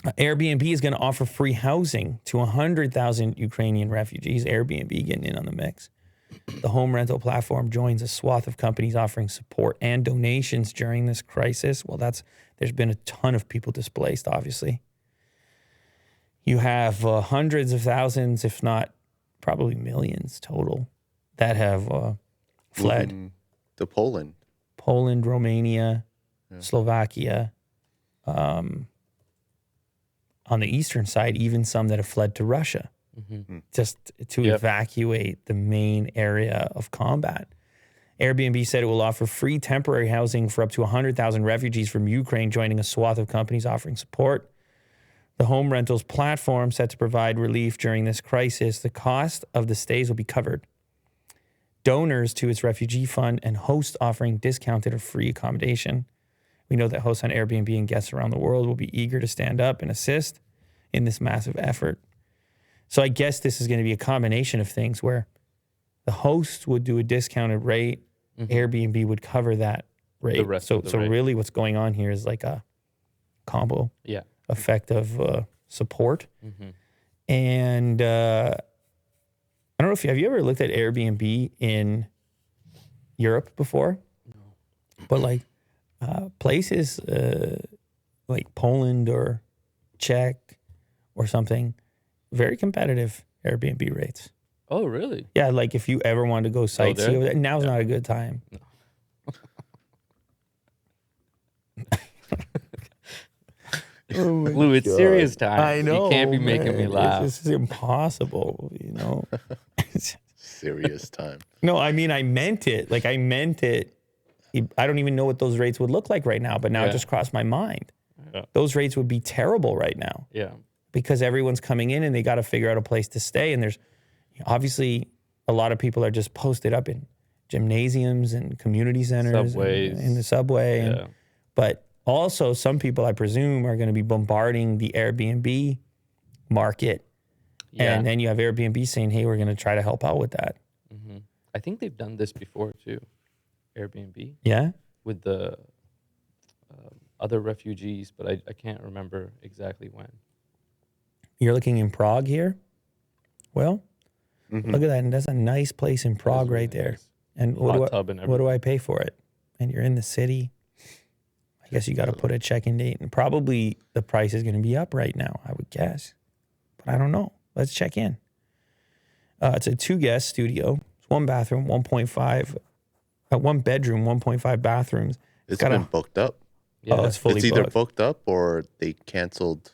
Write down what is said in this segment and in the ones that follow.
Airbnb is going to offer free housing to 100,000 Ukrainian refugees. Airbnb getting in on the mix. The home rental platform joins a swath of companies offering support and donations during this crisis. Well, there's been a ton of people displaced, obviously. You have hundreds of thousands, if not probably millions total, that have fled. To Poland. Poland, Romania, Slovakia. On the eastern side, even some that have fled to Russia. Just to evacuate the main area of combat. Airbnb said it will offer free temporary housing for up to 100,000 refugees from Ukraine, joining a swath of companies offering support. The home rentals platform set to provide relief during this crisis. The cost of the stays will be covered. Donors to its refugee fund and hosts offering discounted or free accommodation. We know that hosts on Airbnb and guests around the world will be eager to stand up and assist in this massive effort. So I guess this is going to be a combination of things where the host would do a discounted rate, Airbnb would cover that rate. So really what's going on here is like a combo effect of support. And I don't know if have you ever looked at Airbnb in Europe before? No. But like places like Poland or Czech or something, very competitive Airbnb rates. Oh, really? Yeah, like if you ever wanted to go sightsee, now's not a good time. No. Lou, it's serious time. I know. You can't be making me laugh. This is impossible, you know. Serious time. No, I mean, I meant it. Like, I meant it. I don't even know what those rates would look like right now, but now it just crossed my mind. Yeah. Those rates would be terrible right now. Yeah. Because everyone's coming in and they got to figure out a place to stay. And there's obviously a lot of people are just posted up in gymnasiums and community centers. Subways. And in the subway. And, but also some people, I presume, are going to be bombarding the Airbnb market. Yeah. And then you have Airbnb saying, hey, we're going to try to help out with that. I think they've done this before too, Airbnb. Yeah? With the other refugees, but I can't remember exactly when. You're looking in Prague here? Well, look at that. And that's a nice place in Prague right there. Nice. And what do I pay for it? And you're in the city. I guess you got to put a check-in date. And probably the price is going to be up right now, I would guess. But I don't know. Let's check in. It's a 2-guest studio. It's 1 bathroom, 1.5. 1 bedroom, 1.5 bathrooms. It's been booked up. Yeah. Oh, it's fully booked. It's either booked up or they canceled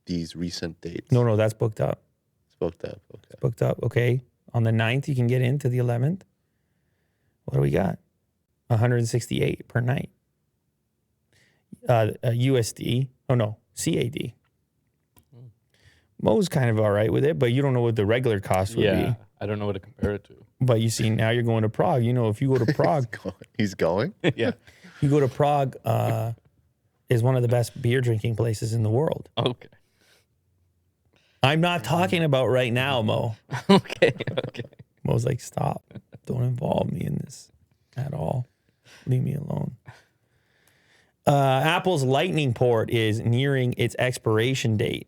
these recent dates. No, that's booked up. It's booked up. Okay. It's booked up. Okay. On the 9th, you can get into the 11th. What do we got? 168 per night. USD. Oh, no. CAD. Mo's kind of all right with it, but you don't know what the regular cost would be. I don't know what to compare it to. But you see, now you're going to Prague. You know, if you go to Prague. He's going? Yeah. You go to Prague is one of the best beer drinking places in the world. Okay. I'm not talking about right now, Mo. Okay. Mo's like, stop. Don't involve me in this at all. Leave me alone. Apple's Lightning port is nearing its expiration date.